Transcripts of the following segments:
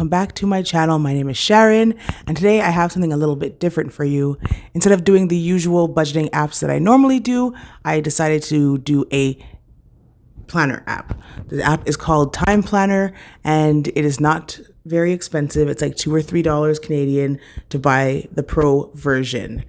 welcome back to my channel. My name is Sharon, and today I have something a little bit different for you. Instead of doing the usual budgeting apps that I normally do, I decided to do a planner app. The app is called Time Planner, and it is not very expensive. It's like $2 or $3 Canadian to buy the pro version.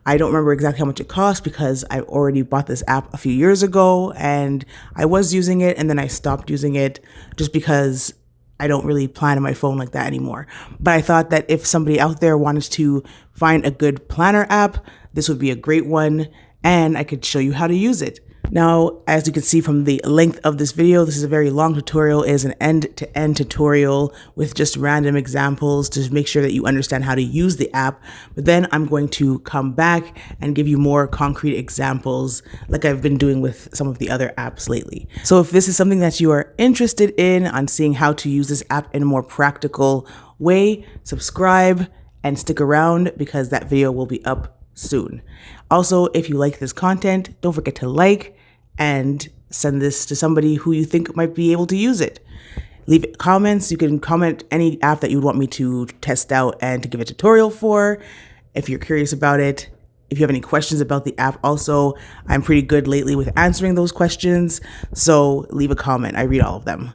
I don't remember exactly how much it cost because I already bought this app a few years ago and I was using it and then I stopped using it just because I don't really plan on my phone like that anymore. But I thought that if somebody out there wanted to find a good planner app, this would be a great one and I could show you how to use it. Now, as you can see from the length of this video, this is a very long tutorial. It is an end-to-end tutorial with just random examples to make sure that you understand how to use the app. But then I'm going to come back and give you more concrete examples like I've been doing with some of the other apps lately. So if this is something that you are interested in on seeing how to use this app in a more practical way, subscribe and stick around because that video will be up soon. Also, if you like this content, don't forget to like and send this to somebody who you think might be able to use it. Leave comments. You can comment any app that you would want me to test out and to give a tutorial for if you're curious about it. If you have any questions about the app also, I'm pretty good lately with answering those questions, so leave a comment. I read all of them.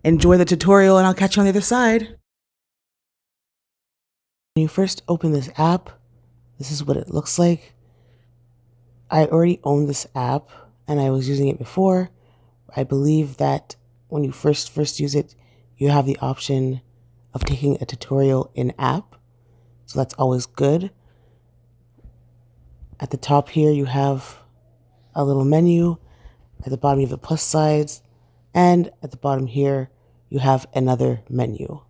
Enjoy the tutorial and I'll catch you on the other side. When you first open this app, this is what it looks like. I already own this app and I was using it before. I believe that when you first use it, you have the option of taking a tutorial in app. So that's always good. At the top here, you have a little menu. At the bottom, you have the plus sides. And at the bottom here, you have another menu.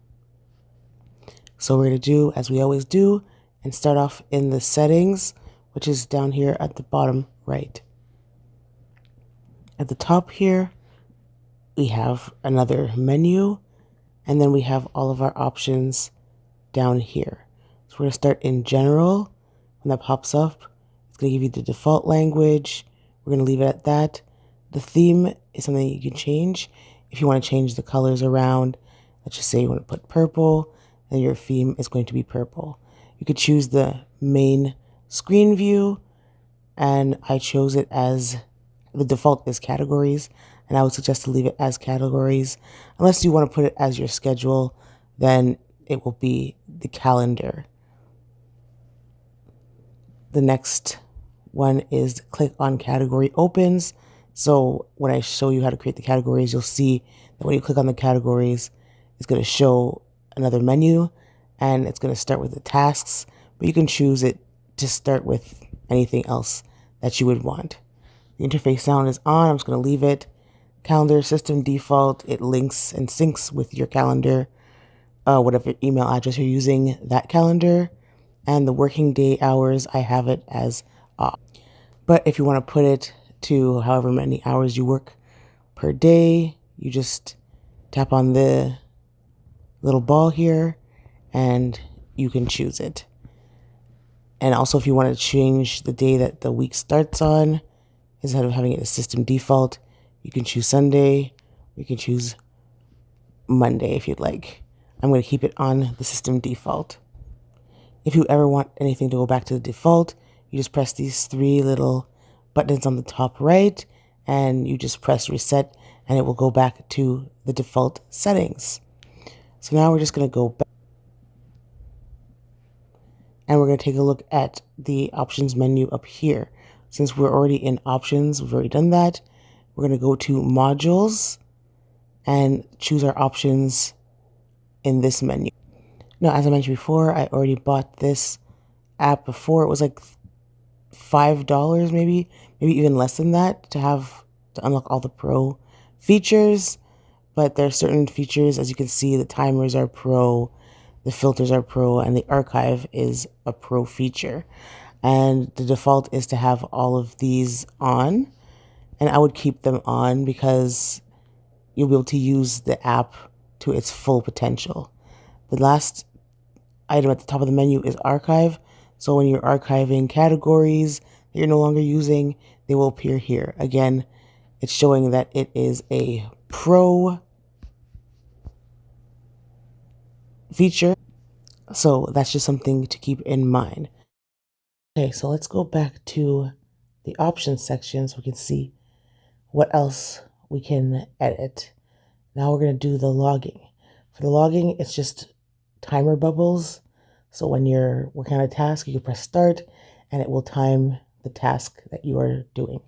So we're going to do as we always do and start off in the settings, which is down here at the bottom right. At the top here, we have another menu, and then we have all of our options down here. So we're going to start in general. When that pops up, it's going to give you the default language. We're going to leave it at that. The theme is something you can change. If you want to change the colors around, let's just say you want to put purple, then your theme is going to be purple. You could choose the main screen view, and I chose it as the default is categories, and I would suggest to leave it as categories. Unless you want to put it as your schedule, then it will be the calendar. The next one is click on category opens. So when I show you how to create the categories, you'll see that when you click on the categories, it's going to show another menu and it's going to start with the tasks, but you can choose it to start with anything else that you would want. The interface sound is on. I'm just going to leave it. Calendar system default. It links and syncs with your calendar, whatever email address you're using, that calendar. And the working day hours, I have it as off. But if you want to put it to however many hours you work per day, you just tap on the little ball here and you can choose it. And also if you want to change the day that the week starts on, instead of having it as system default, you can choose Sunday, you can choose Monday if you'd like. I'm going to keep it on the system default. If you ever want anything to go back to the default, you just press these three little buttons on the top right and you just press reset and it will go back to the default settings. So now we're just going to go back and we're going to take a look at the options menu up here. Since we're already in options, we've already done that. We're going to go to modules and choose our options in this menu. Now, as I mentioned before, I already bought this app before. It was like $5, maybe even less than that to unlock all the pro features. But there are certain features, as you can see, the timers are pro, the filters are pro, and the archive is a pro feature. And the default is to have all of these on, and I would keep them on because you'll be able to use the app to its full potential. The last item at the top of the menu is archive. So when you're archiving categories that you're no longer using, they will appear here. Again, it's showing that it is a pro feature. So that's just something to keep in mind. Okay, so let's go back to the options section so we can see what else we can edit. Now we're going to do the logging. For the logging, it's just timer bubbles. So when you're working on a task, you can press start and it will time the task that you are doing.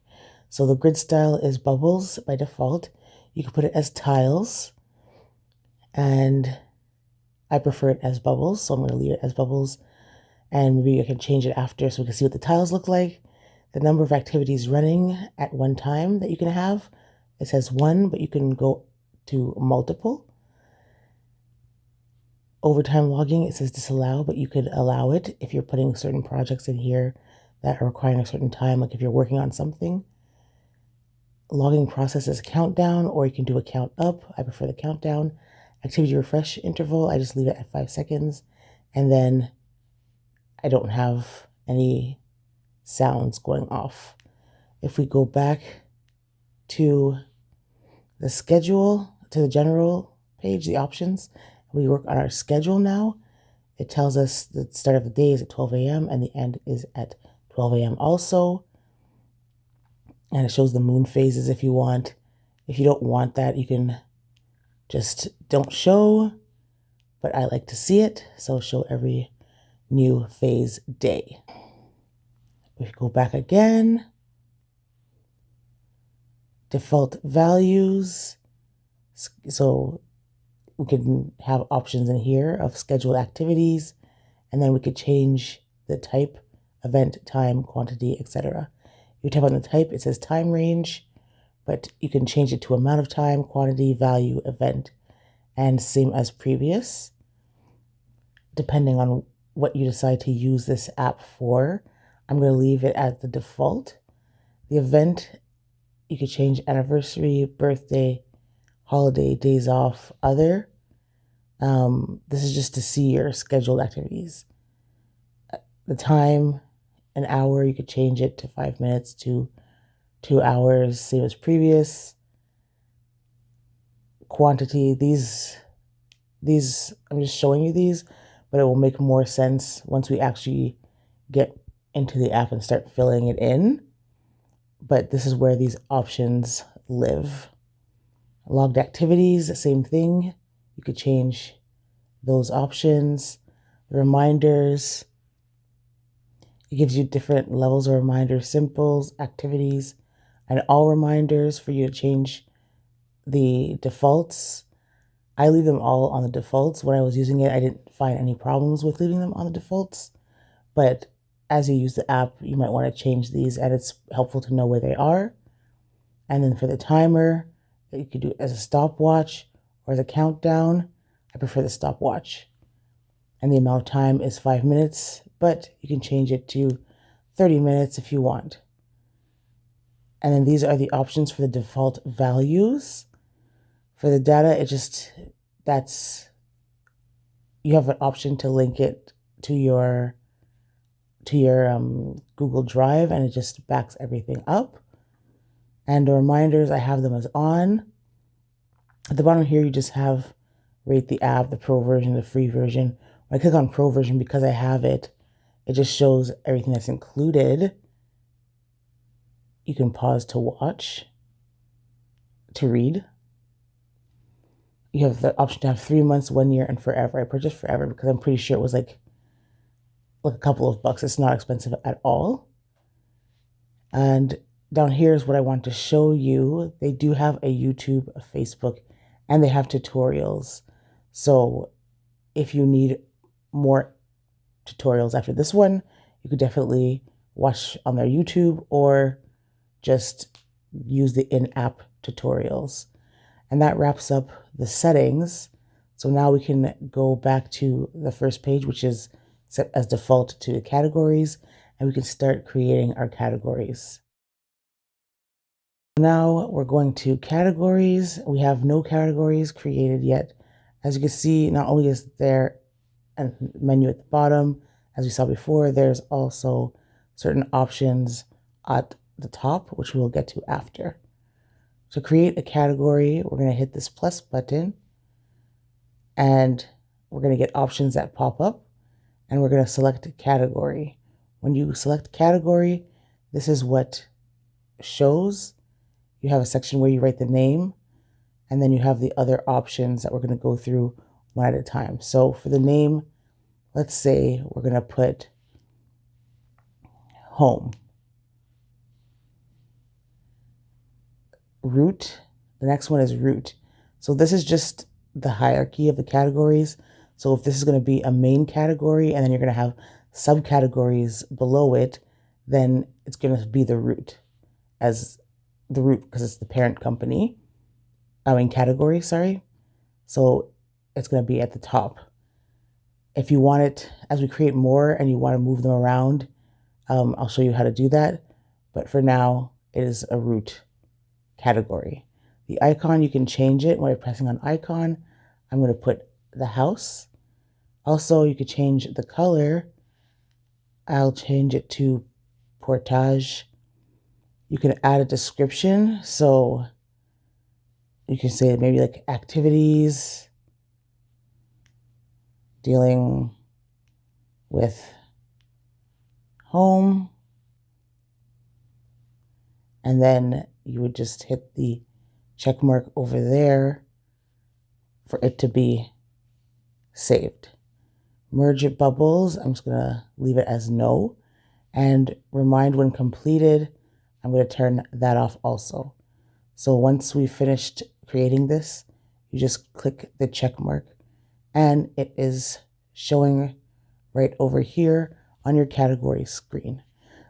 So the grid style is bubbles by default. You can put it as tiles, and I prefer it as bubbles, so I'm going to leave it as bubbles. And maybe I can change it after so we can see what the tiles look like. The number of activities running at one time that you can have, it says 1, but you can go to multiple. Overtime logging, it says disallow, but you could allow it if you're putting certain projects in here that are requiring a certain time, like if you're working on something. Logging process is a countdown, or you can do a count up. I prefer the countdown. Activity refresh interval, I just leave it at 5 seconds, and then I don't have any sounds going off. If we go back to the schedule, to the general page, the options, we work on our schedule now. It tells us the start of the day is at 12 a.m. and the end is at 12 a.m. also. And it shows the moon phases if you want. If you don't want that, you can just don't show, but I like to see it, so show every new phase day. If we go back again, default values. So we can have options in here of scheduled activities, and then we could change the type, event, time, quantity, etc. You tap on the type, it says time range, but you can change it to amount of time, quantity, value, event, and same as previous, depending on what you decide to use this app for. I'm going to leave it at the default. The event, you could change anniversary, birthday, holiday, days off, other. This is just to see your scheduled activities. The time, an hour, you could change it to 5 minutes to 2 hours, same as previous. Quantity, these I'm just showing you these, but it will make more sense once we actually get into the app and start filling it in. But this is where these options live. Logged activities, same thing. You could change those options. Reminders, it gives you different levels of reminders, simples, activities, and all reminders for you to change the defaults. I leave them all on the defaults. When I was using it, I didn't find any problems with leaving them on the defaults. But as you use the app, you might want to change these, and it's helpful to know where they are. And then for the timer, you could do it as a stopwatch or as a countdown. I prefer the stopwatch. And the amount of time is 5 minutes, but you can change it to 30 minutes if you want. And then these are the options for the default values. For the data, you have an option to link it to your Google Drive, and it just backs everything up. And the reminders, I have them as on. At the bottom here, you just have rate the app, the pro version, the free version. When I click on pro version, because I have it, it just shows everything that's included. You can pause to watch, to read. You have the option to have 3 months, 1 year, and forever. I purchased forever because I'm pretty sure it was like a couple of bucks. It's not expensive at all. And down here is what I want to show you. They do have a YouTube, a Facebook, and they have tutorials. So if you need more tutorials after this one, you could definitely watch on their YouTube or just use the in-app tutorials. And that wraps up the settings. So now we can go back to the first page, which is set as default to categories, and we can start creating our categories. Now we're going to categories. We have no categories created yet. As you can see, not only is there a menu at the bottom, as we saw before, there's also certain options at the top, which we will get to after. To create a category, we're going to hit this plus button, and we're going to get options that pop up, and we're going to select category. When you select category, this is what shows. You have a section where you write the name, and then you have the other options that we're going to go through one at a time. So for the name, let's say we're going to put home. Root, the next one is root. So this is just the hierarchy of the categories. So if this is going to be a main category and then you're going to have subcategories below it, then it's going to be the root as the root because it's the parent company. Category, sorry. So it's going to be at the top. If you want it, as we create more and you want to move them around, I'll show you how to do that. But for now, it is a root category. The icon, you can change it by pressing on icon. I'm going to put the house. Also, you could change the color. I'll change it to portage. You can add a description. So you can say maybe like activities dealing with home. And then you would just hit the check mark over there for it to be saved. Merge it bubbles, I'm just going to leave it as no. And remind when completed, I'm going to turn that off also. So once we've finished creating this, you just click the check mark and it is showing right over here on your category screen.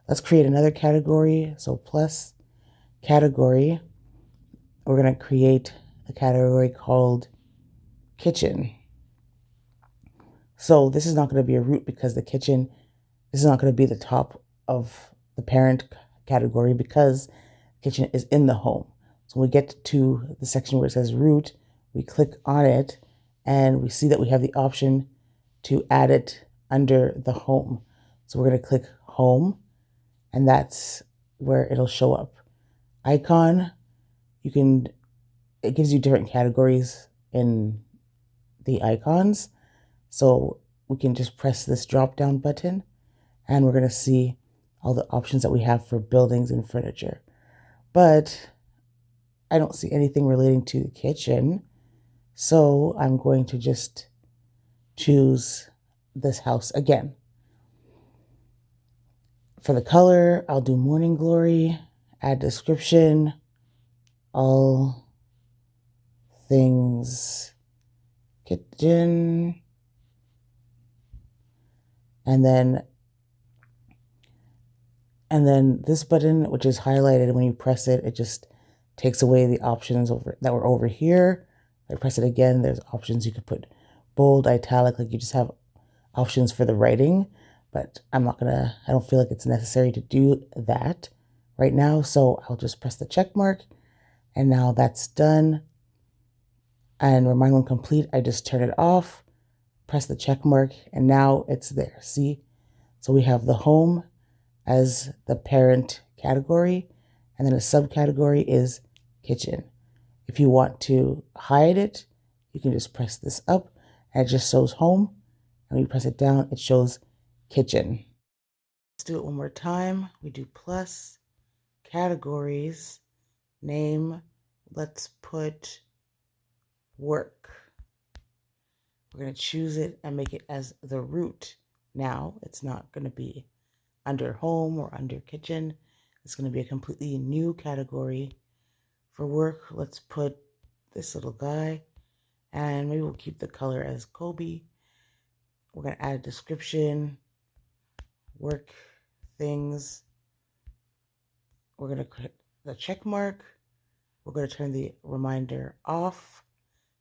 Let's create another category. So plus category, we're going to create a category called kitchen. So this is not going to be a root because the kitchen, this is not going to be the top of the parent category because kitchen is in the home. So when we get to the section where it says root, we click on it and we see that we have the option to add it under the home. So we're going to click home and that's where it'll show up. Icon, it gives you different categories in the icons. So we can just press this drop down button and we're going to see all the options that we have for buildings and furniture. But I don't see anything relating to the kitchen. So I'm going to just choose this house again. For the color, I'll do morning glory, add description, all things kitchen. And then this button, which is highlighted, when you press it, it just takes away the options that were over here. If I press it again, there's options. You could put bold, italic, like you just have options for the writing, but I don't feel like it's necessary to do that right now. So I'll just press the check mark and now that's done. And remind when complete, I just turn it off, press the check mark, and now it's there. See? So we have the home as the parent category, and then a subcategory is kitchen. If you want to hide it, you can just press this up and it just shows home. And when you press it down, it shows kitchen. Let's do it one more time. We do plus, categories, name, let's put work. We're going to choose it and make it as the root. Now it's not going to be under home or under kitchen. It's going to be a completely new category. For work, let's put this little guy and maybe we'll keep the color as Kobe. We're going to add a description, work things. We're going to click the check mark. We're going to turn the reminder off.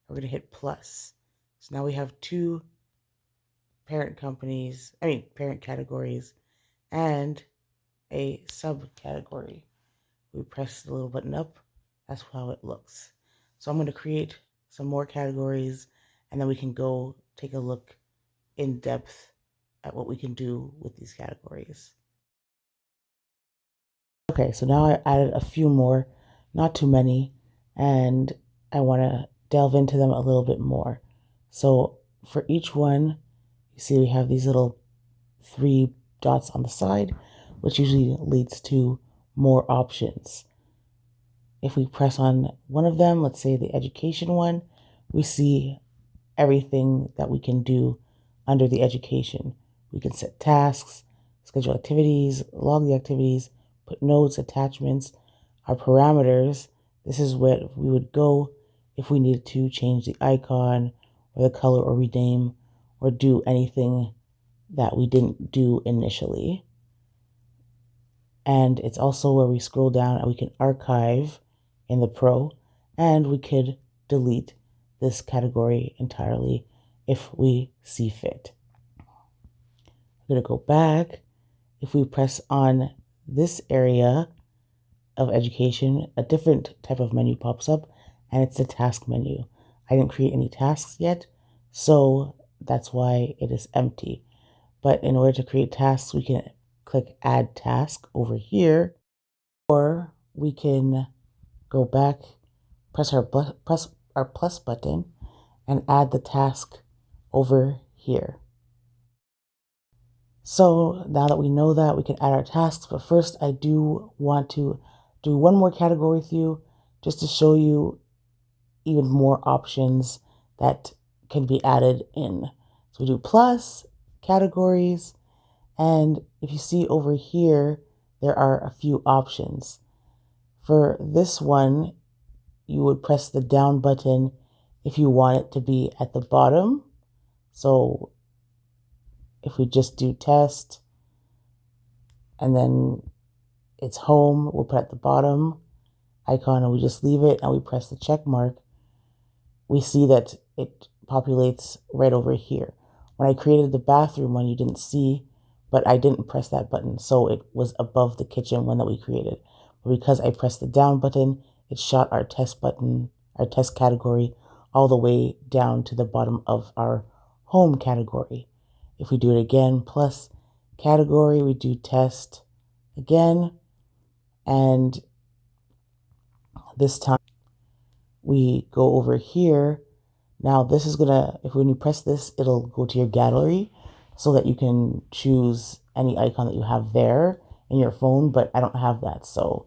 We're going to hit plus. So now we have two parent categories and a subcategory. We press the little button up. That's how it looks. So I'm going to create some more categories and then we can go take a look in depth at what we can do with these categories. Okay, so now I added a few more, not too many, and I want to delve into them a little bit more. So for each one, you see we have these little 3 dots on the side, which usually leads to more options. If we press on one of them, let's say the education one, we see everything that we can do under the education. We can set tasks, schedule activities, log the activities, put notes, attachments, our parameters. This is where we would go if we needed to change the icon or the color or rename or do anything that we didn't do initially. And it's also where we scroll down and we can archive in the Pro, and we could delete this category entirely if we see fit. I'm going to go back. If we press on this area of education, a different type of menu pops up, and it's the task menu. I didn't create any tasks yet, so that's why it is empty. But in order to create tasks, we can click Add Task over here, or we can go back, press our plus button, and add the task over here. So now that we know that, we can add our tasks. But first, I do want to do one more category with you just to show you even more options that can be added in. So we do plus, categories, and if you see over here, there are a few options. For this one, you would press the down button if you want it to be at the bottom. So if we just do test and then it's home, we'll put at the bottom icon and we just leave it and we press the check mark, we see that it populates right over here. When I created the bathroom one, you didn't see, but I didn't press that button, so it was above the kitchen one that we created. But because I pressed the down button, it shot our test button, our test category, all the way down to the bottom of our home category. If we do it again, plus category, we do test again, and this time we go over here. Now this is gonna, when you press this, it'll go to your gallery so that you can choose any icon that you have there in your phone, but I don't have that. So,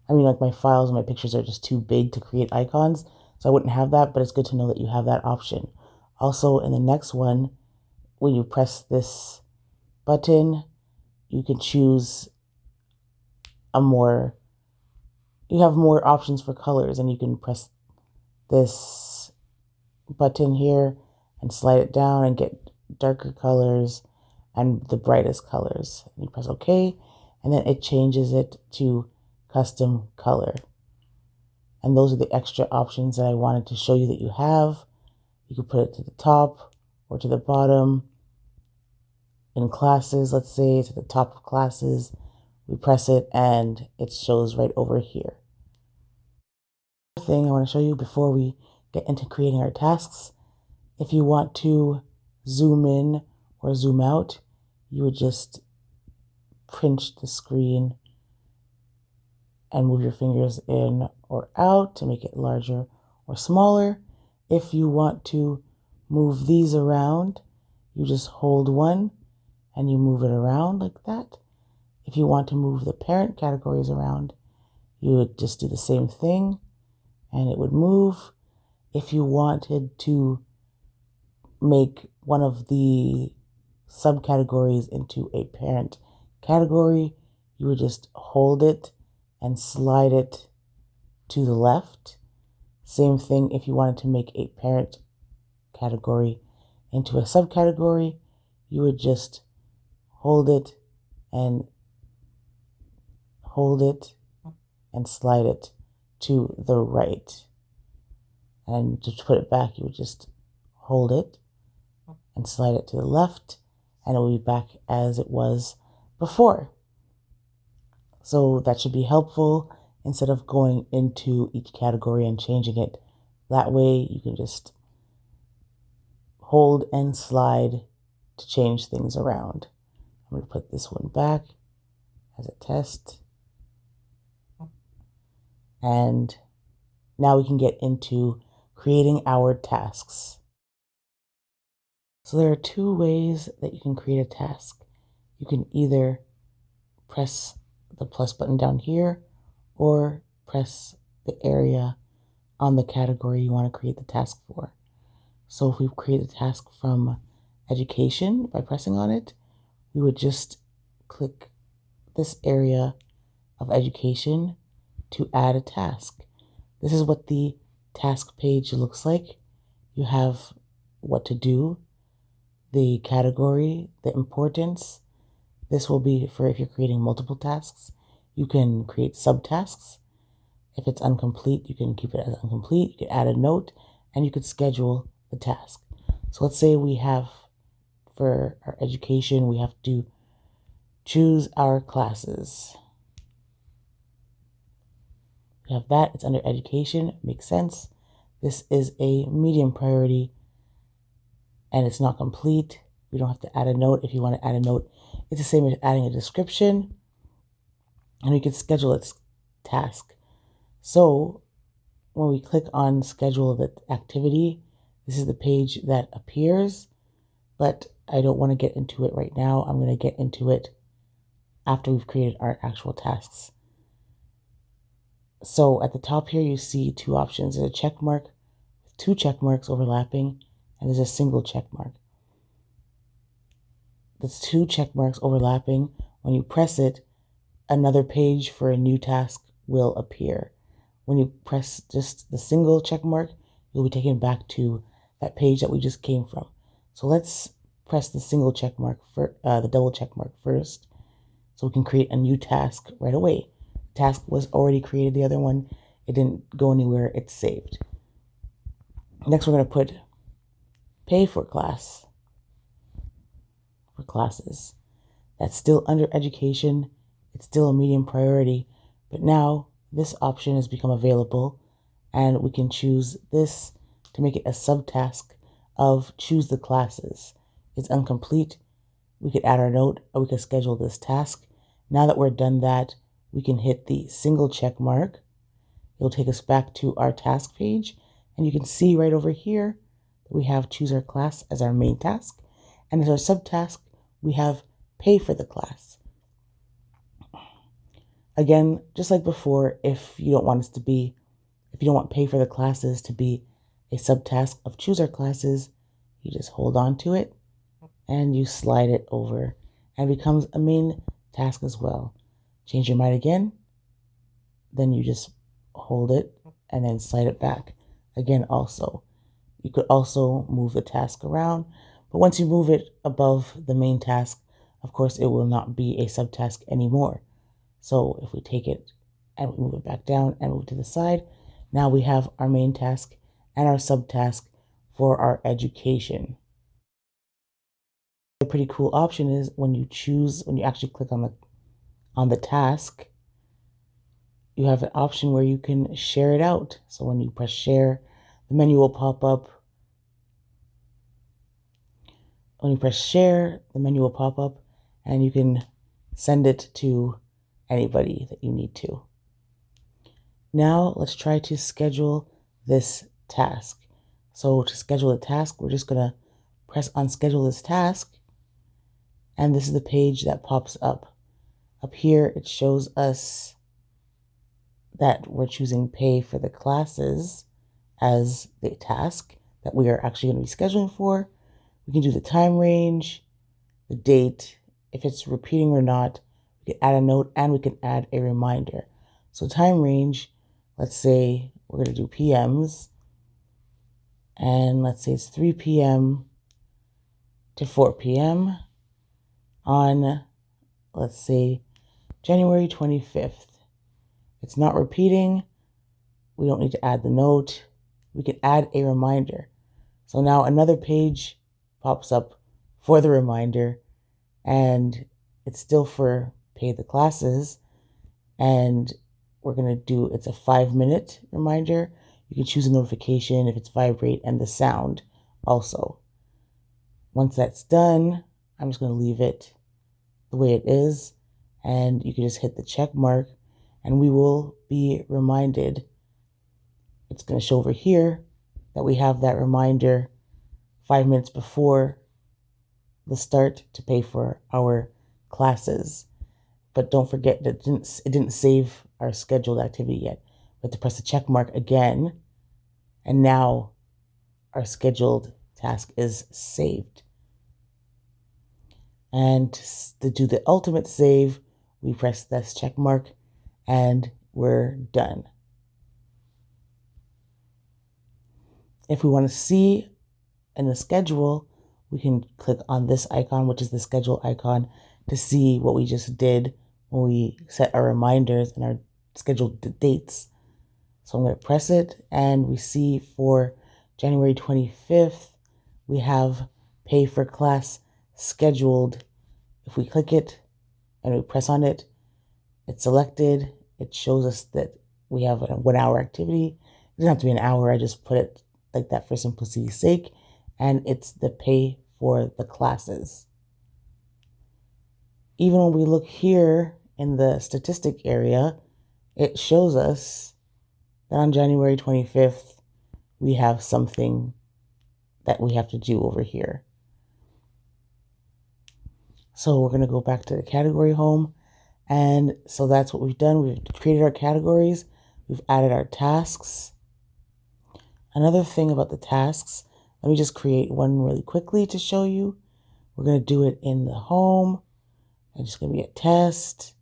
I mean, like my files and my pictures are just too big to create icons, so I wouldn't have that, but it's good to know that you have that option. Also, in the next one, when you press this button, you can choose you have more options for colors, and you can press this button here and slide it down and get darker colors and the brightest colors. And you press OK, and then it changes it to custom color. And those are the extra options that I wanted to show you that you have. You can put it to the top or to the bottom. In classes, let's say it's at the top of classes, we press it and it shows right over here. Thing I want to show you before we get into creating our tasks, if you want to zoom in or zoom out, you would just pinch the screen and move your fingers in or out to make it larger or smaller. If you want to move these around, you just hold one and you move it around like that. If you want to move the parent categories around, you would just do the same thing and it would move. If you wanted to make one of the subcategories into a parent category, you would just hold it and slide it to the left. Same thing if you wanted to make a parent category into a subcategory, you would just hold it and slide it to the right. And to put it back, you would just hold it and slide it to the left, and it will be back as it was before. So that should be helpful instead of going into each category and changing it. That way you can just hold and slide to change things around. I'm going to put this one back as a test. And now we can get into creating our tasks. So there are two ways that you can create a task. You can either press the plus button down here or press the area on the category you want to create the task for. So if we create a task from education by pressing on it, we would just click this area of education to add a task. This is what the task page looks like. You have what to do, the category, the importance. This will be for if you're creating multiple tasks. You can create subtasks. If it's incomplete, you can keep it as incomplete. You can add a note and you could schedule the task. So let's say we have, for our education, we have to choose our classes. We have that, it's under education, makes sense. This is a medium priority and it's not complete. We don't have to add a note. If you want to add a note, it's the same as adding a description, and we can schedule its task. So when we click on schedule the activity, this is the page that appears, but I don't want to get into it right now. I'm going to get into it after we've created our actual tasks. So at the top here, you see two options. There's a check mark with two check marks overlapping, and there's a single check mark. There's two check marks overlapping. When you press it, another page for a new task will appear. When you press just the single check mark, you'll be taken back to that page that we just came from. So let's press the single check mark for the double check mark first, so we can create a new task right away. The task was already created. The other one, it didn't go anywhere. It's saved. Next, we're going to put pay for class for classes. That's still under education. It's still a medium priority, but now this option has become available, and we can choose this to make it a subtask of choose the classes. It's incomplete. We could add our note, or we could schedule this task. Now that we're done that, we can hit the single check mark. It'll take us back to our task page, and you can see right over here that we have choose our class as our main task, and as our subtask, we have pay for the class. Again, just like before, if you don't want pay for the classes to be a subtask of choose our classes, you just hold on to it and you slide it over and it becomes a main task as well. Change your mind again, then you just hold it and then slide it back. Again, also, you could also move the task around, but once you move it above the main task, of course, it will not be a subtask anymore. So if we take it and we move it back down and move to the side, now we have our main task and our subtask for our education. A pretty cool option is when you actually click on the task, you have an option where you can share it out. So when you press share, the menu will pop up. When you press share, the menu will pop up and you can send it to anybody that you need to. Now let's try to schedule this task. So to schedule a task, we're just gonna press on schedule this task, and this is the page that pops up. Up here, it shows us that we're choosing pay for the classes as the task that we are actually going to be scheduling for. We can do the time range, the date, if it's repeating or not. We can add a note and we can add a reminder. So time range, let's say we're going to do PMs, and let's say it's 3 p.m. to 4 p.m. on, let's say, January 25th. It's not repeating. We don't need to add the note. We can add a reminder. So now another page pops up for the reminder, and it's still for pay the classes, and we're going to do, it's a 5-minute reminder. You can choose a notification if it's vibrate and the sound also. Once that's done, I'm just going to leave it the way it is, and you can just hit the check mark and we will be reminded. It's going to show over here that we have that reminder 5 minutes before the start to pay for our classes. But don't forget that it didn't save our scheduled activity yet. We have to press the check mark again, and now our scheduled task is saved. And to do the ultimate save, we press this check mark and we're done. If we want to see in the schedule, we can click on this icon, which is the schedule icon, to see what we just did when we set our reminders and our scheduled dates. So I'm going to press it, and we see for January 25th, we have pay for class scheduled. If we click it and we press on it, it's selected. It shows us that we have a 1 hour activity. It doesn't have to be an hour. I just put it like that for simplicity's sake. And it's the pay for the classes. Even when we look here in the statistic area, it shows us that on January 25th, we have something that we have to do over here. So we're going to go back to the category home. And so that's what we've done. We've created our categories. We've added our tasks. Another thing about the tasks, let me just create one really quickly to show you. We're going to do it in the home. It's just going to be a test.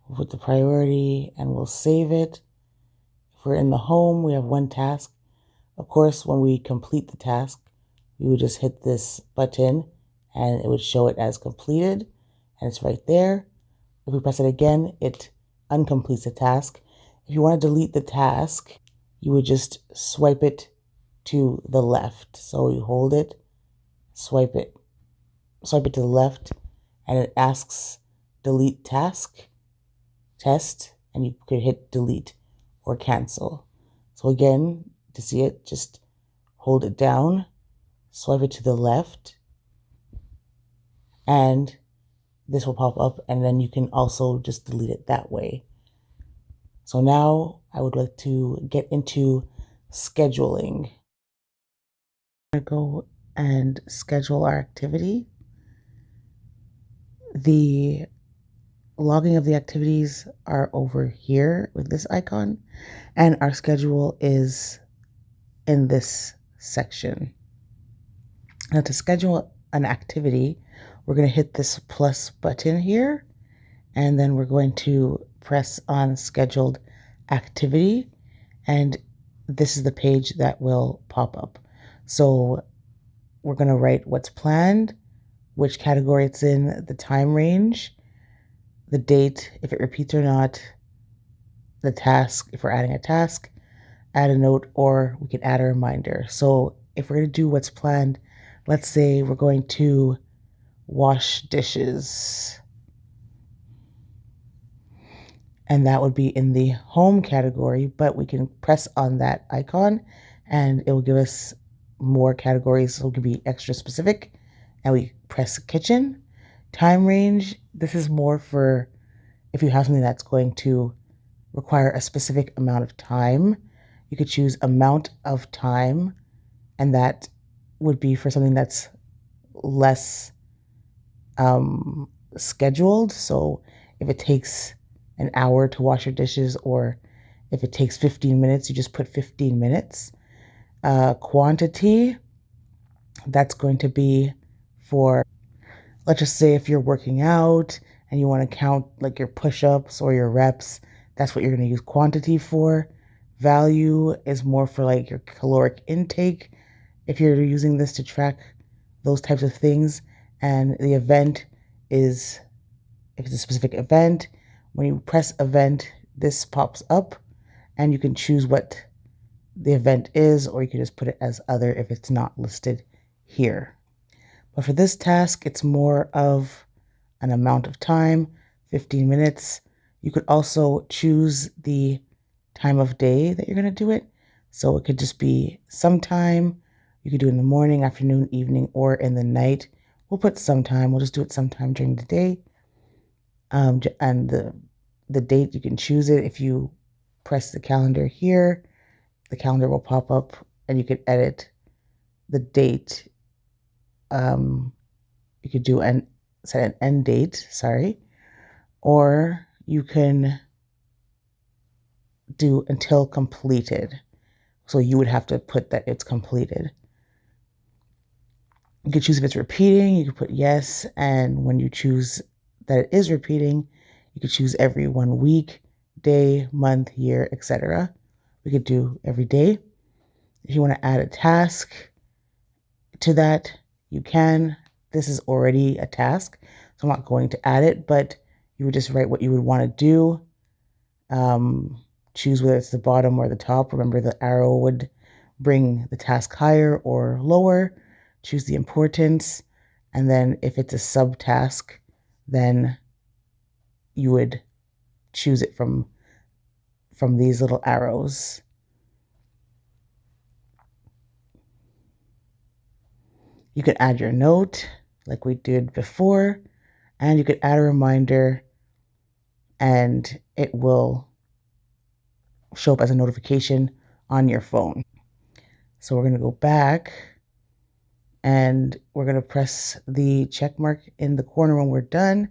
We'll put the priority and we'll save it. If we're in the home, we have one task. Of course, when we complete the task, we would just hit this button and it would show it as completed. And it's right there. If we press it again, it uncompletes the task. If you want to delete the task, you would just swipe it to the left. So you hold it, swipe it to the left, and it asks delete task, test, and you could hit delete or cancel. So again, to see it, just hold it down, swipe it to the left, and this will pop up, and then you can also just delete it that way. So now I would like to get into scheduling. I'm going to go and schedule our activity. The logging of the activities are over here with this icon, and our schedule is in this section. Now to schedule an activity, we're going to hit this plus button here, and then we're going to press on scheduled activity, and this is the page that will pop up. So we're going to write what's planned, which category it's in, the time range, the date, if it repeats or not, the task, if we're adding a task, add a note, or we can add a reminder. So if we're going to do what's planned, let's say we're going to wash dishes, and that would be in the home category, but we can press on that icon and it will give us more categories. So it could be extra specific, and we press kitchen. Time range, this is more for if you have something that's going to require a specific amount of time. You could choose amount of time, and that would be for something that's less scheduled. So if it takes an hour to wash your dishes, or if it takes 15 minutes, you just put 15 minutes. Quantity, that's going to be for, let's just say if you're working out and you want to count like your push-ups or your reps, that's what you're going to use quantity for. Value is more for like your caloric intake, if you're using this to track those types of things. And the event is, if it's a specific event, when you press event, this pops up and you can choose what the event is, or you can just put it as other if it's not listed here. But for this task, it's more of an amount of time, 15 minutes. You could also choose the time of day that you're going to do it. So it could just be sometime. You could do it in the morning, afternoon, evening, or in the night. We'll put sometime. We'll just do it sometime during the day. And the date, you can choose it. If you press the calendar here, the calendar will pop up and you could edit the date. You could do set an end date, or you can do until completed. So you would have to put that it's completed. You could choose if it's repeating, you could put yes, and when you choose that it is repeating, you could choose every 1 week, day, month, year, etc. We could do every day. If you want to add a task to that, you can. This is already a task, so I'm not going to add it, but you would just write what you would want to do. Choose whether it's the bottom or the top. Remember, the arrow would bring the task higher or lower. Choose the importance, and then if it's a subtask, then you would choose it from these little arrows. You can add your note like we did before, and you could add a reminder, and it will show up as a notification on your phone. So we're going to go back, and we're going to press the check mark in the corner when we're done.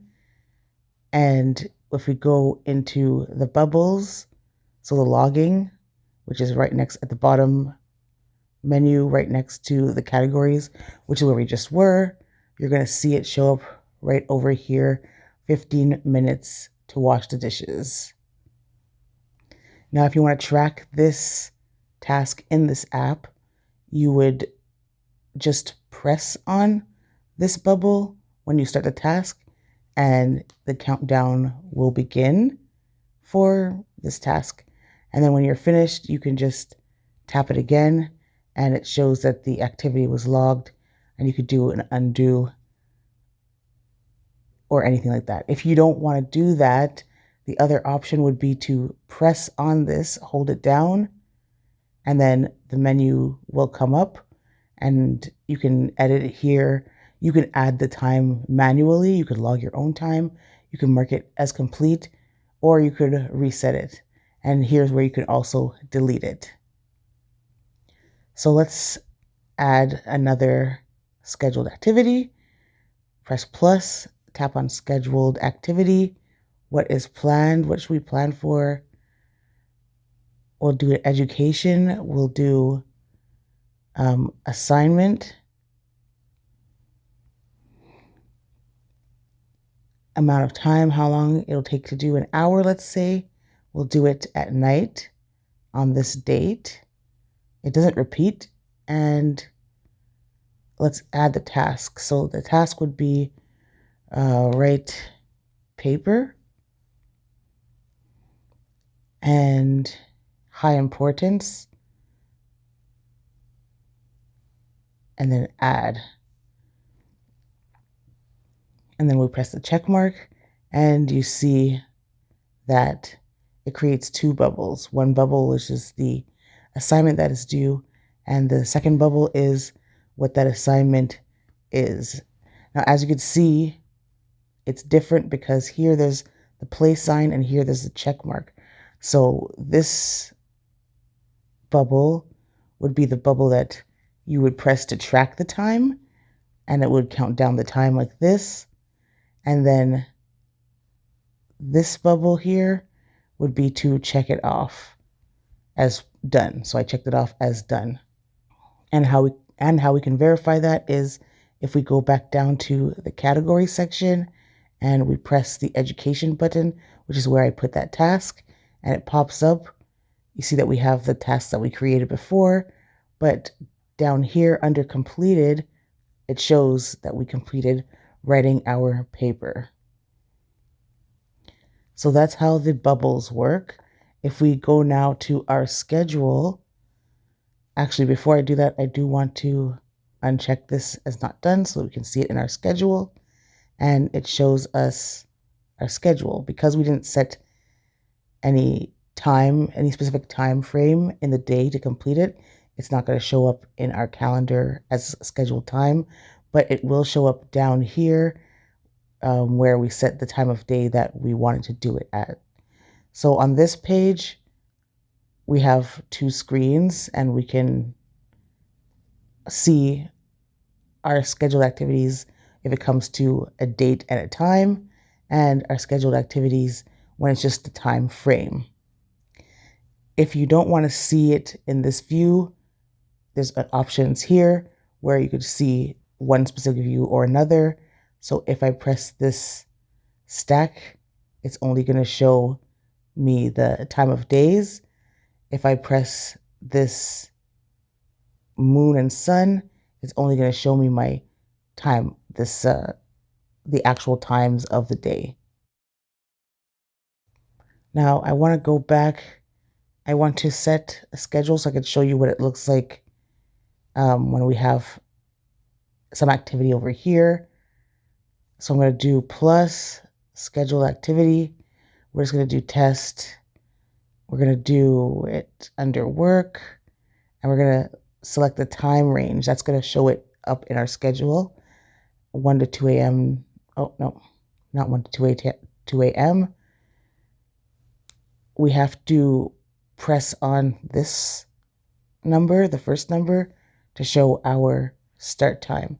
And if we go into the bubbles, so the logging, which is right next at the bottom menu, right next to the categories, which is where we just were, you're going to see it show up right over here, 15 minutes to wash the dishes. Now, if you want to track this task in this app, you would just press on this bubble when you start the task, and the countdown will begin for this task. And then when you're finished, you can just tap it again, and it shows that the activity was logged, and you could do an undo or anything like that. If you don't want to do that, the other option would be to press on this, hold it down, and then the menu will come up, and you can edit it here. You can add the time manually. You could log your own time. You can mark it as complete, or you could reset it. And here's where you can also delete it. So let's add another scheduled activity. Press plus, tap on scheduled activity. What is planned? What should we plan for? We'll do an education. We'll do assignment. Amount of time, how long it'll take to do, an hour, let's say. We'll do it at night on this date. It doesn't repeat. And let's add the task. So the task would be write paper and high importance, and then add. And then we press the check mark, and you see that it creates two bubbles. One bubble, which is the assignment that is due, and the second bubble is what that assignment is. Now, as you can see, it's different because here there's the place sign and here there's the check mark. So this bubble would be the bubble that you would press to track the time, and it would count down the time like this. And then this bubble here would be to check it off as done. So I checked it off as done. And how we can verify that is if we go back down to the category section and we press the education button, which is where I put that task, and it pops up. You see that we have the tasks that we created before, but down here under completed, it shows that we completed writing our paper. So that's how the bubbles work. If we go now to our schedule, actually, before I do that, I do want to uncheck this as not done so we can see it in our schedule. And it shows us our schedule. Because we didn't set any specific time frame in the day to complete it, it's not going to show up in our calendar as scheduled time, but it will show up down here where we set the time of day that we wanted to do it at. So on this page, we have two screens, and we can see our scheduled activities if it comes to a date and a time, and our scheduled activities when it's just the time frame. If you don't want to see it in this view, there's options here where you could see one specific view or another. So if I press this stack, it's only going to show me the time of days. If I press this moon and sun, it's only going to show me my time, the actual times of the day. Now I want to go back. I want to set a schedule so I can show you what it looks like when we have some activity over here. So I'm going to do plus scheduled activity. We're just going to do test. We're going to do it under work, and we're going to select the time range. That's going to show it up in our schedule. 1 to 2 a.m. Oh, no, not 1 to 2 a.m. We have to press on this number, the first number, to show our start time.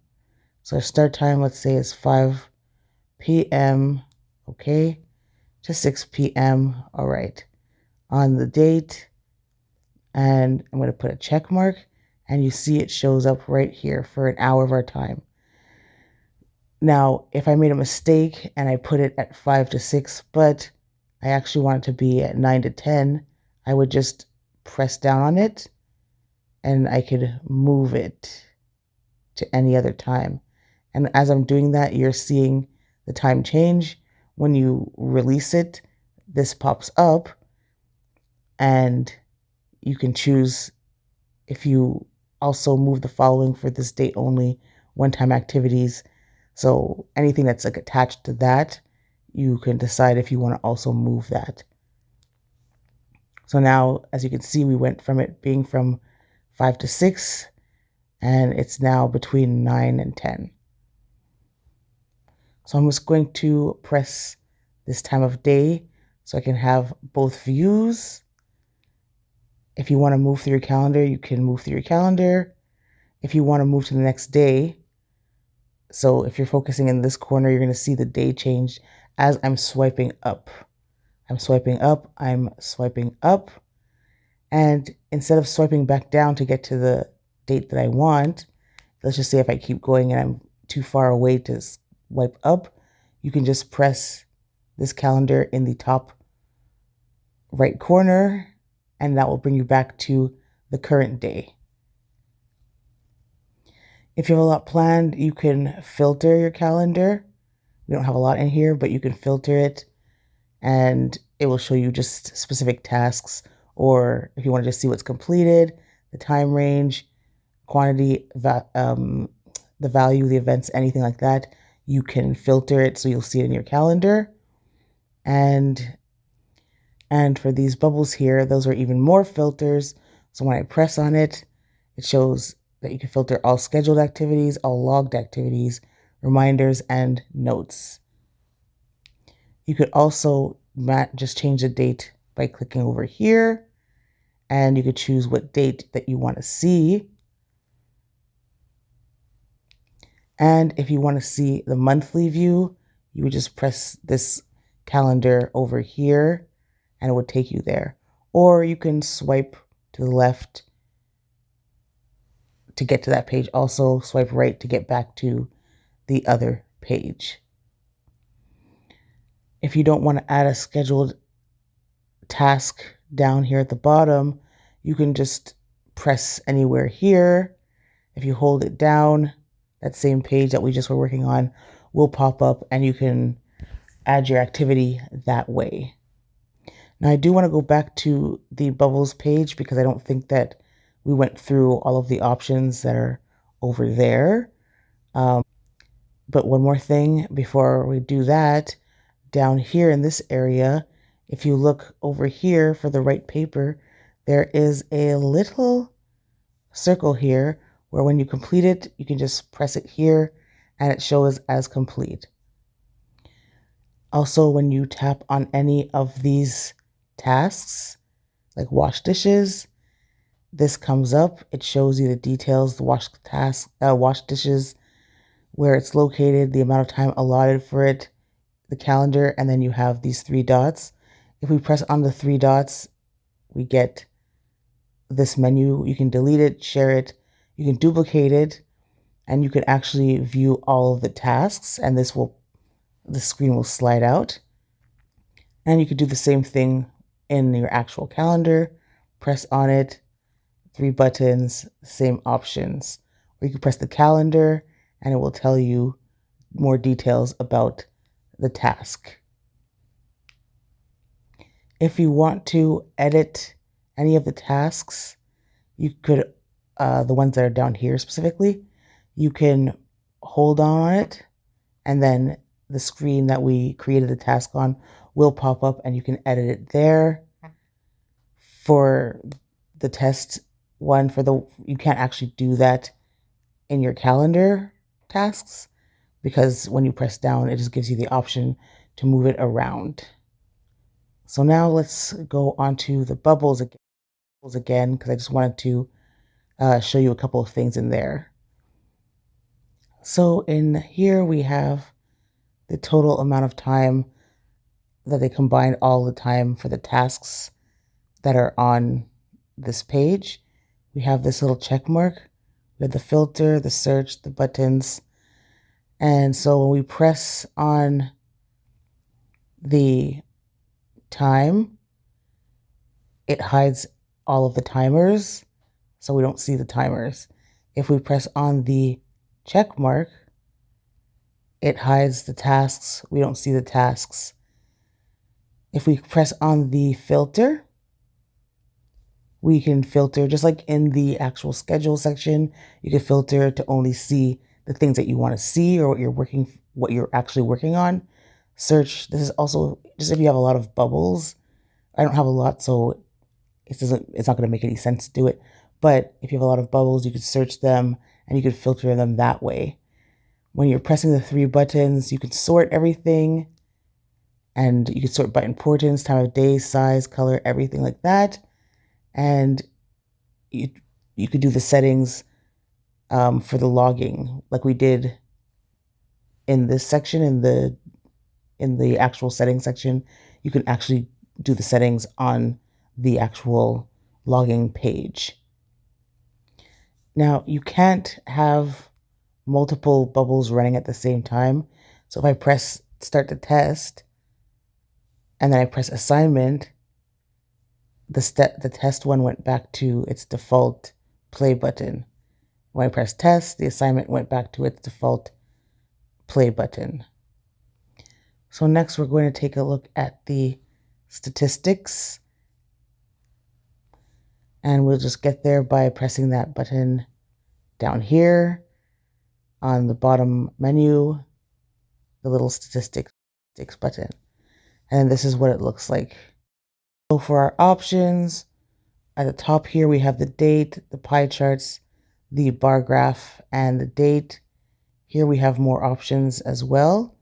So our start time, let's say, is 5 p.m. Okay, to 6 p.m. All right. On the date, and I'm going to put a check mark, and you see it shows up right here for an hour of our time. Now, if I made a mistake and I put it at 5 to 6, but I actually want it to be at 9 to 10, I would just press down on it and I could move it to any other time. And as I'm doing that, you're seeing the time change. When you release it, this pops up, and you can choose if you also move the following for this date only, one-time activities. So anything that's like attached to that, you can decide if you want to also move that. So now, as you can see, we went from it being from 5 to 6, and it's now between 9 and 10. So I'm just going to press this time of day so I can have both views. If you want to move through your calendar, you can move through your calendar. If you want to move to the next day, so if you're focusing in this corner, you're going to see the day change as I'm swiping up. I'm swiping up, I'm swiping up. And instead of swiping back down to get to the date that I want, let's just say if I keep going and I'm too far away to swipe up, you can just press this calendar in the top right corner, and that will bring you back to the current day. If you have a lot planned, you can filter your calendar. We don't have a lot in here, but you can filter it, and it will show you just specific tasks, or if you want to just see what's completed, the time range, quantity, the value, the events, anything like that, you can filter it so you'll see it in your calendar. And for these bubbles here, those are even more filters. So when I press on it, it shows that you can filter all scheduled activities, all logged activities, reminders, and notes. You could also just change the date by clicking over here, and you could choose what date that you want to see. And if you want to see the monthly view, you would just press this calendar over here and it would take you there. Or you can swipe to the left to get to that page. Also swipe right to get back to the other page. If you don't want to add a scheduled task down here at the bottom, you can just press anywhere here. If you hold it down, that same page that we just were working on will pop up, and you can add your activity that way. Now I do want to go back to the bubbles page because I don't think that we went through all of the options that are over there. But one more thing before we do that, down here in this area, if you look over here for the right paper, there is a little circle here where when you complete it, you can just press it here and it shows as complete. Also, when you tap on any of these tasks, like wash dishes, this comes up. It shows you the details, the wash dishes, where it's located, the amount of time allotted for it, the calendar, and then you have these three dots. If we press on the three dots, we get this menu. You can delete it, share it, you can duplicate it, and you can actually view all of the tasks, and the screen will slide out. And you could do the same thing in your actual calendar. Press on it, three buttons, same options. Or you can press the calendar and it will tell you more details about the task. If you want to edit any of the tasks, you could, the ones that are down here specifically, you can hold on it, and then the screen that we created the task on will pop up and you can edit it there. For the test one, you can't actually do that in your calendar tasks, because when you press down, it just gives you the option to move it around. So now let's go on to the bubbles again, because I just wanted to show you a couple of things in there. So in here we have the total amount of time that they combine all the time for the tasks that are on this page. We have this little check mark. We have the filter, the search, the buttons. And so when we press on the time, it hides all of the timers, so we don't see the timers. If we press on the check mark, it hides the tasks. We don't see the tasks. If we press on the filter, we can filter just like in the actual schedule section. You can filter to only see the things that you want to see or what you're actually working on. Search, this is also just if you have a lot of bubbles. I don't have a lot, so it's not going to make any sense to do it. But if you have a lot of bubbles, you could search them and you could filter them that way. When you're pressing the three buttons, you can sort everything, and you can sort by importance, time of day, size, color, everything like that. And you could do the settings for the logging like we did in this section. In the actual settings section, you can actually do the settings on the actual logging page. Now, you can't have multiple bubbles running at the same time. So if I press start the test and then I press assignment, the test one went back to its default play button. When I press test, the assignment went back to its default play button. So next we're going to take a look at the statistics, and we'll just get there by pressing that button down here on the bottom menu, the little statistics button. And this is what it looks like. So for our options, at the top here we have the date, the pie charts, the bar graph, and the date. Here we have more options as well.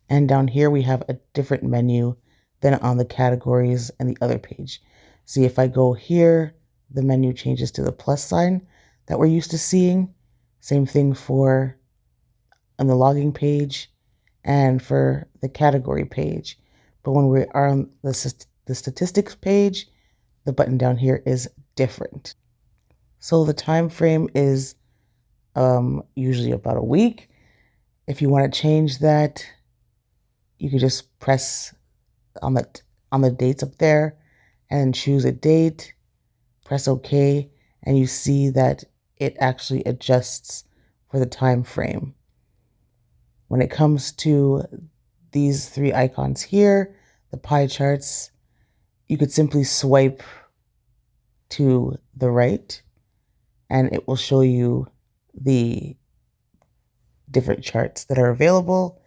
And down here we have a different menu than on the categories and the other page. See, if I go here, the menu changes to the plus sign that we're used to seeing. Same thing for on the logging page and for the category page. But when we are on the statistics page, the button down here is different. So the time frame is usually about a week. If you want to change that, you can just press on the dates up there and choose a date, press OK, and you see that it actually adjusts for the time frame. When it comes to these three icons here, the pie charts, you could simply swipe to the right and it will show you the different charts that are available.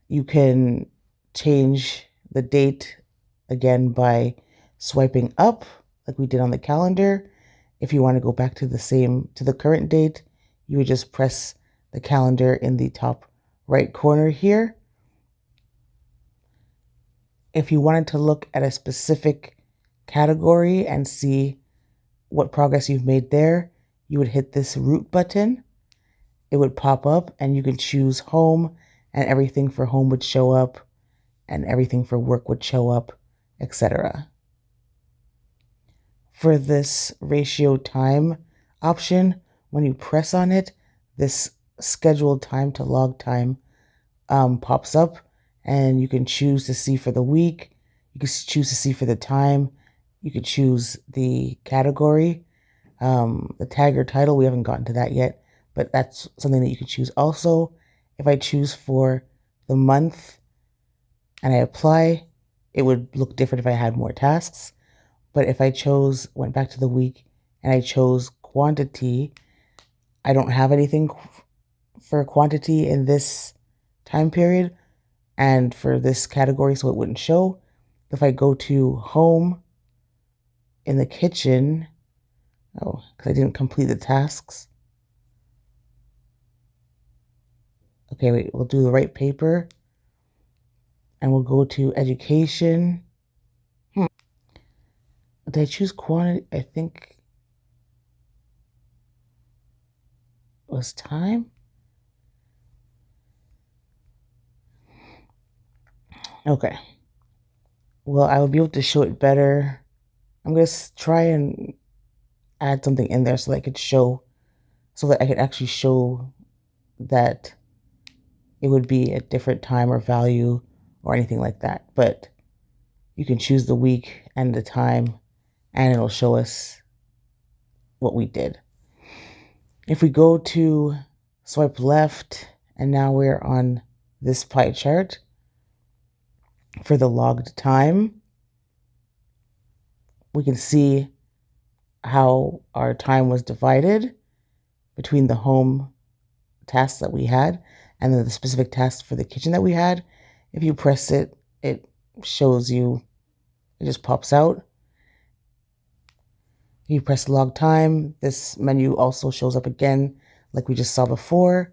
You can change the date again by swiping up like we did on the calendar. If you want to go back to the current date, you would just press the calendar in the top right corner here. If you wanted to look at a specific category and see what progress you've made there, you would hit this root button. It would pop up and you can choose home, and everything for home would show up and everything for work would show up, etc. For this ratio time option, when you press on it, this scheduled time to log time pops up, and you can choose to see for the week, you can choose to see for the time, you could choose the category, the tag or title. We haven't gotten to that yet, but that's something that you can choose also. If I choose for the month and I apply, it would look different if I had more tasks. But if I went back to the week and I chose quantity, I don't have anything for quantity in this time period and for this category, so it wouldn't show. If I go to home in the kitchen, oh, because I didn't complete the tasks. Okay, wait, we'll do the right paper and we'll go to education. Did I choose quantity? I think it was time. Okay. Well, I will be able to show it better. I'm going to try and add something in there so that I could actually show that it would be a different time or value or anything like that. But you can choose the week and the time, and it'll show us what we did. If we go to swipe left, and now we're on this pie chart for the logged time, we can see how our time was divided between the home tasks that we had and then the specific tasks for the kitchen that we had. If you press it, it shows you, it just pops out. If you press log time, this menu also shows up again like we just saw before.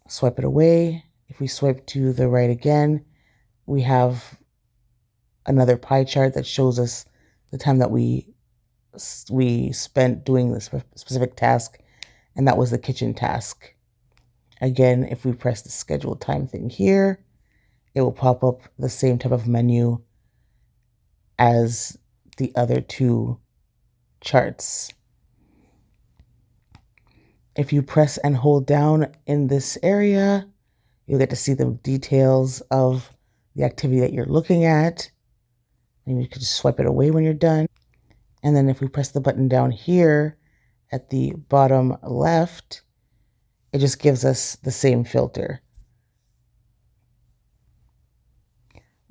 Swipe it away. If we swipe to the right again, we have another pie chart that shows us the time that we spent doing this specific task, and that was the kitchen task. Again, if we press the schedule time thing here, it will pop up the same type of menu as the other two charts. If you press and hold down in this area, you'll get to see the details of the activity that you're looking at. And you can just swipe it away when you're done. And then if we press the button down here at the bottom left, it just gives us the same filter.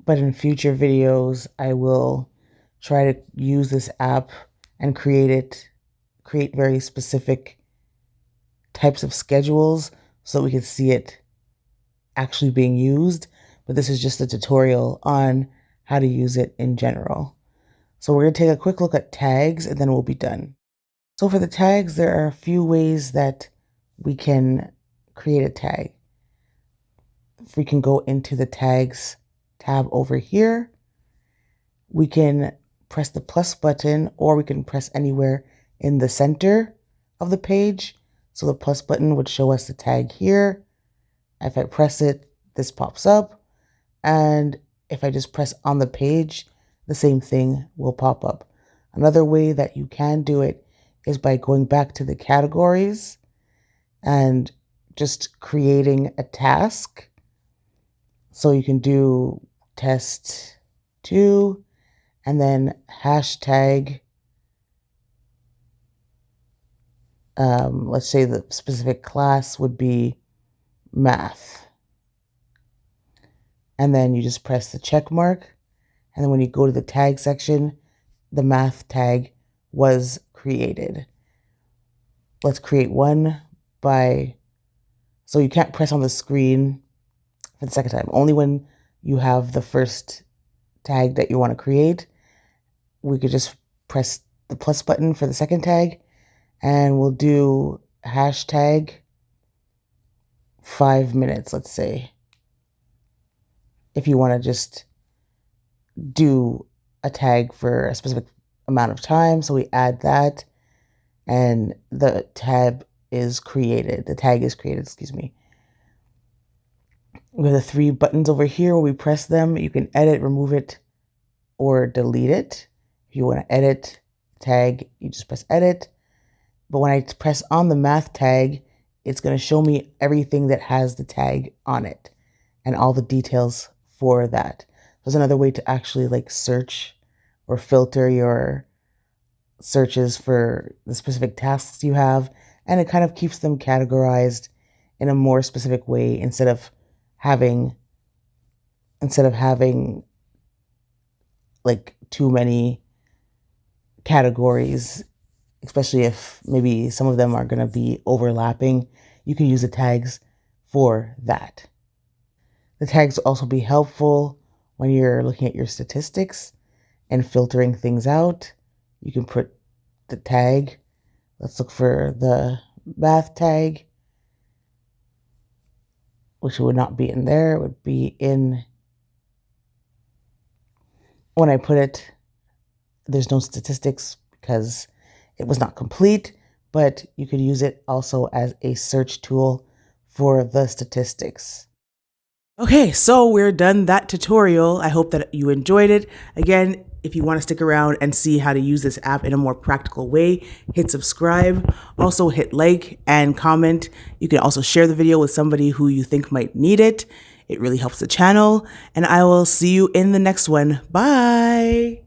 But in future videos, I will try to use this app and create very specific types of schedules so that we can see it actually being used. But this is just a tutorial on how to use it in general. So we're going to take a quick look at tags and then we'll be done. So for the tags, there are a few ways that we can create a tag. We can go into the tags tab over here. We can press the plus button, or we can press anywhere in the center of the page. So the plus button would show us the tag here. If I press it, this pops up. And if I just press on the page, the same thing will pop up. Another way that you can do it is by going back to the categories and just creating a task. So you can do test 2 and then hashtag, let's say the specific class would be math. And then you just press the check mark. And then when you go to the tag section, the math tag was created. Let's create one so you can't press on the screen for the second time. Only when you have the first tag that you want to create, we could just press the plus button for the second tag, and we'll do hashtag 5 minutes, let's say. If you want to just do a tag for a specific amount of time. So we add that and the tag is created, excuse me. We have the 3 buttons over here. When we press them, you can edit, remove it, or delete it. If you want to edit tag, you just press edit. But when I press on the math tag, it's going to show me everything that has the tag on it and all the details for that. There's another way to actually like search or filter your searches for the specific tasks you have, and it kind of keeps them categorized in a more specific way instead of having like too many categories, especially if maybe some of them are going to be overlapping. You can use the tags for that. The tags will also be helpful when you're looking at your statistics and filtering things out. You can put the tag. Let's look for the math tag, which would not be in there. It would be in, when I put it, there's no statistics because it was not complete, but you could use it also as a search tool for the statistics. Okay, so we're done that tutorial. I hope that you enjoyed it. Again, if you want to stick around and see how to use this app in a more practical way, hit subscribe. Also hit like and comment. You can also share the video with somebody who you think might need it. It really helps the channel. And I will see you in the next one. Bye.